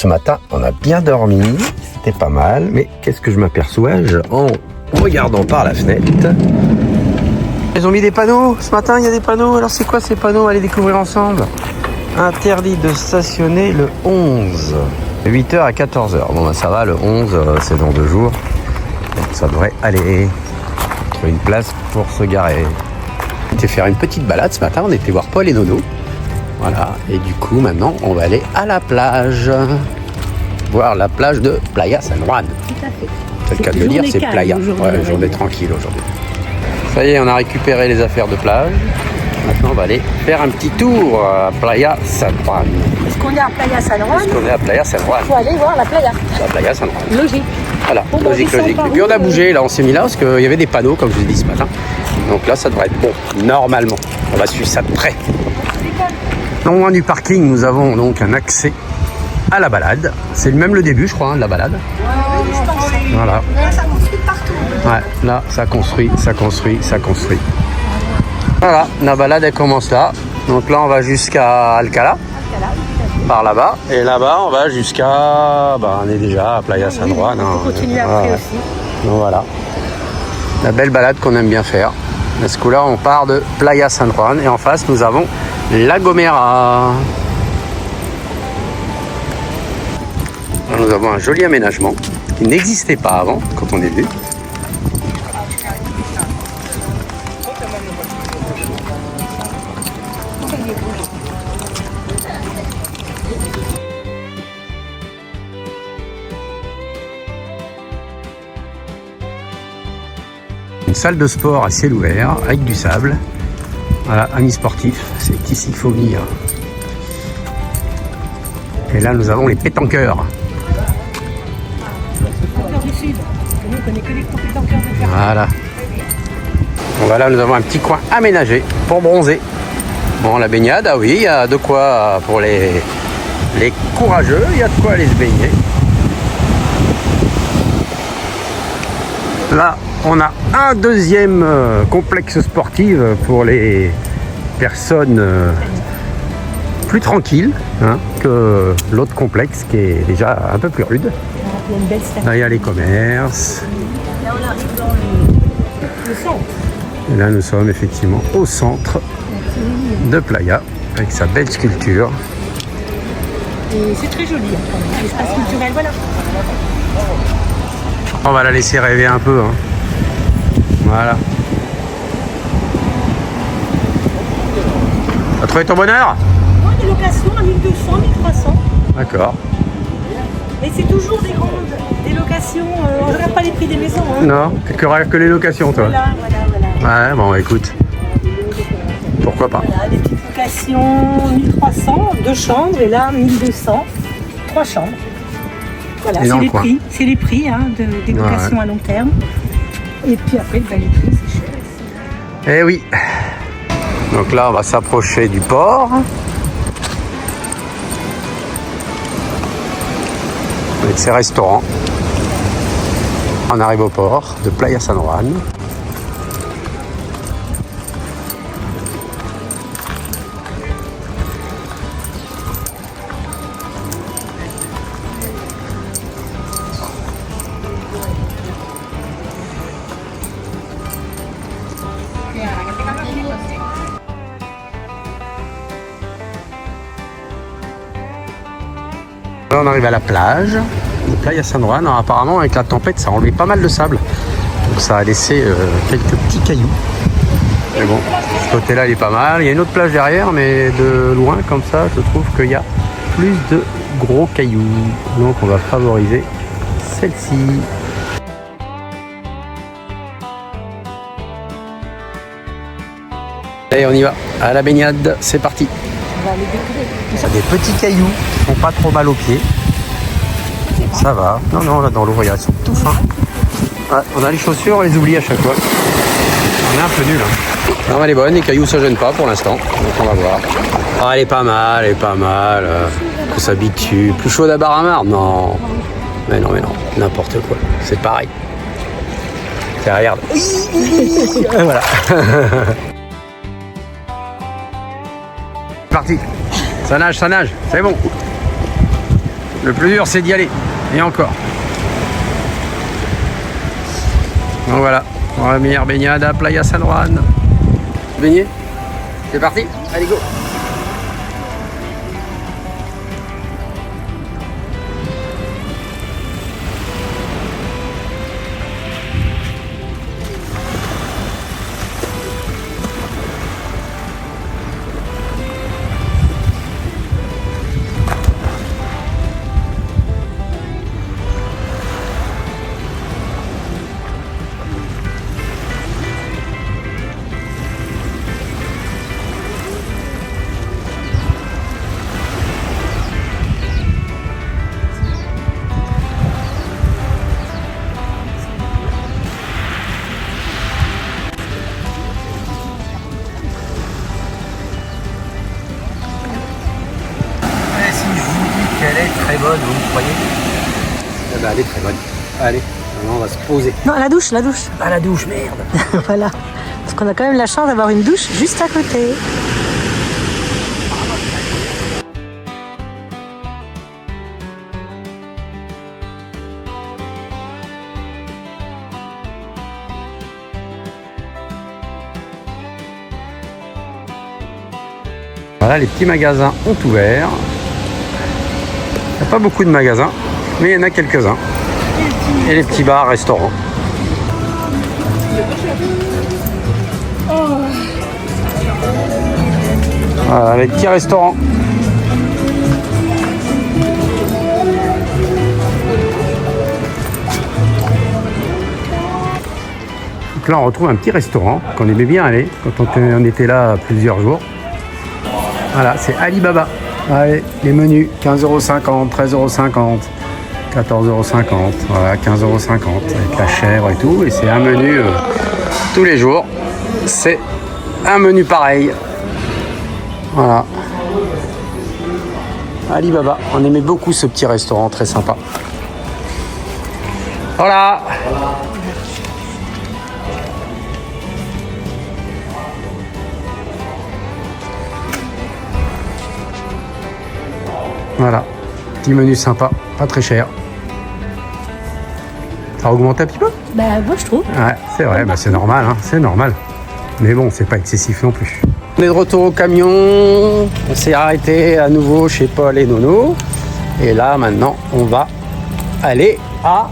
Ce matin, on a bien dormi, c'était pas mal, mais qu'est-ce que je m'aperçois en regardant par la fenêtre? Ils ont mis des panneaux, ce matin il y a des panneaux, alors c'est quoi ces panneaux? Allez découvrir ensemble. Interdit de stationner le 11, 8h à 14h. Bon ben ça va, le 11 c'est dans 2 jours, donc ça devrait aller. Trouver une place pour se garer. On était faire une petite balade ce matin, on était voir Paul et Nono. Voilà, et du coup maintenant on va aller à la plage. Voir la plage de Playa San Juan. Tout à fait. C'est le cas de le dire, c'est Playa. Ouais, journée tranquille aujourd'hui. Ça y est, on a récupéré les affaires de plage. Maintenant on va aller faire un petit tour à Playa San Juan. Est-ce qu'on est à Playa San Juan? Est-ce qu'on est à Playa San Juan? Il faut aller voir la playa. La Playa San Juan. Logique. Voilà, Bon, logique. Et puis on a bougé, là on s'est mis là parce qu'il y avait des panneaux comme je vous ai dit ce matin. Donc là ça devrait être bon, normalement. On va suivre ça de près. Non loin du parking, nous avons donc un accès à la balade. C'est même le début je crois de la balade. Voilà. Là, ça construit partout. Ouais, là ça construit. Voilà, la balade elle commence là. Donc là on va jusqu'à Alcalá. Par là-bas. Et là-bas on va jusqu'à... on est déjà à Playa San Juan. On peut continuer après aussi. Donc voilà. La belle balade qu'on aime bien faire. À ce coup-là, on part de Playa San Juan et en face, nous avons La Gomera. Nous avons un joli aménagement qui n'existait pas avant quand on est venu. Une salle de sport à ciel ouvert avec du sable. Voilà, amis sportifs, c'est ici qu'il faut venir. Et là nous avons les pétanqueurs. Voilà. Voilà, nous avons un petit coin aménagé pour bronzer. Bon, la baignade, ah oui, il y a de quoi pour les courageux, il y a de quoi aller se baigner. Là, on a un deuxième complexe sportif pour les personnes plus tranquilles que l'autre complexe qui est déjà un peu plus rude. Là, il y a les commerces. Là, on arrive dans le centre. Et là, nous sommes effectivement au centre de Playa avec sa belle sculpture. Et c'est très joli. L'espace culturel, voilà. On va la laisser rêver un peu. Voilà. T'as trouvé ton bonheur? Moi, des locations à 1200, 1300. D'accord. Mais c'est toujours des locations. On ne regarde pas les prix des maisons. Non, que les locations, toi. Voilà. Ouais, bon, écoute. Pourquoi pas? Voilà, des petites locations 1300, 2 chambres, et là 1200, 3 chambres. Voilà, c'est les prix des locations à long terme. Et puis après, les prix, c'est cher. Eh oui. Donc là, on va s'approcher du port. Avec ses restaurants. On arrive au port de Playa San Juan. Là, on arrive à la plage de Playa San Juan. Alors, apparemment, avec la tempête, ça a enlevé pas mal de sable. Donc, ça a laissé quelques petits cailloux. Mais bon, ce côté-là, il est pas mal. Il y a une autre plage derrière, mais de loin, comme ça, je trouve qu'il y a plus de gros cailloux. Donc, on va favoriser celle-ci. Allez, on y va. À la baignade, c'est parti. On va aller découvrir. Il y a des petits cailloux qui font pas trop mal aux pieds. Ça va. Non, là dans l'eau, regarde, ils sont tout fins. Ouais, on a les chaussures, on les oublie à chaque fois. On est un peu nuls. Non, elle est bonne, les cailloux ça gêne pas pour l'instant. Donc on va voir. Ah, elle est pas mal. On s'habitue. Plus chaud à Barramar? Non. Mais non, n'importe quoi. C'est pareil. Tiens, regarde. Et voilà. Parti. Ça nage, c'est bon. Le plus dur, c'est d'y aller. Et encore. Donc voilà, première baignade à Playa San Juan. Baigner. C'est parti. Allez, go. Elle est très bonne, vous croyez? Eh ben, elle est très bonne. Allez, maintenant on va se poser. Non, la douche, la douche. Ah, la douche, merde. Voilà. Parce qu'on a quand même la chance d'avoir une douche juste à côté. Voilà, les petits magasins ont ouvert. Il n'y a pas beaucoup de magasins, mais il y en a quelques-uns. Et les petits bars, restaurants. Voilà, les petits restaurants. Donc là, on retrouve un petit restaurant qu'on aimait bien aller quand on était là plusieurs jours. Voilà, c'est Alibaba. Allez, les menus, 15,50 €, 13,50 €, 14,50 €, voilà, 15,50 € avec la chèvre et tout. Et c'est un menu tous les jours. C'est un menu pareil. Voilà. Alibaba. On aimait beaucoup ce petit restaurant, très sympa. Voilà. Voilà, petit menu sympa, pas très cher. Ça a augmenté un petit peu? Bah, moi je trouve. Ouais, c'est vrai, bah, c'est normal, hein, c'est normal. Mais bon, c'est pas excessif non plus. On est de retour au camion, on s'est arrêté à nouveau chez Paul et Nono. Et là, maintenant, on va aller à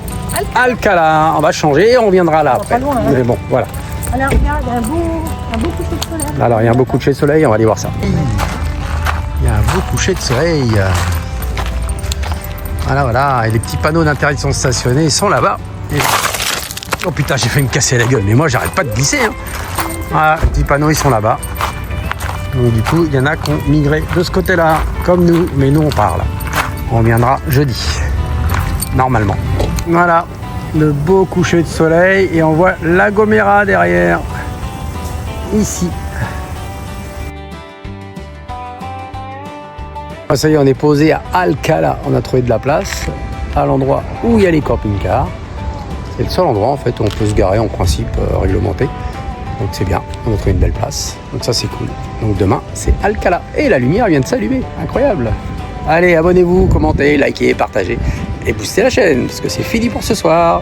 Alcalá. On va changer et on reviendra là après. Pas loin, hein. Mais bon, voilà. Alors regarde, il y a un beau coucher de soleil. Alors, il y a un beau coucher de soleil, on va aller voir ça. Il y a un beau coucher de soleil. Voilà, voilà. Et les petits panneaux d'interdiction de stationner, ils sont là-bas. Et... Oh putain, j'ai fait me casser la gueule. Mais moi, j'arrête pas de glisser. Hein. Voilà, les petits panneaux, ils sont là-bas. Donc du coup, il y en a qui ont migré de ce côté-là, comme nous. Mais nous, on part là. On viendra jeudi. Normalement. Voilà. Le beau coucher de soleil. Et on voit la Gomera derrière. Ici. Ça y est, on est posé à Alcalá. On a trouvé de la place à l'endroit où il y a les camping-cars. C'est le seul endroit en fait où on peut se garer en principe réglementé. Donc c'est bien, on a trouvé une belle place. Donc ça c'est cool. Donc demain c'est Alcalá. Et la lumière vient de s'allumer. Incroyable. Allez, abonnez-vous, commentez, likez, partagez et boostez la chaîne parce que c'est fini pour ce soir.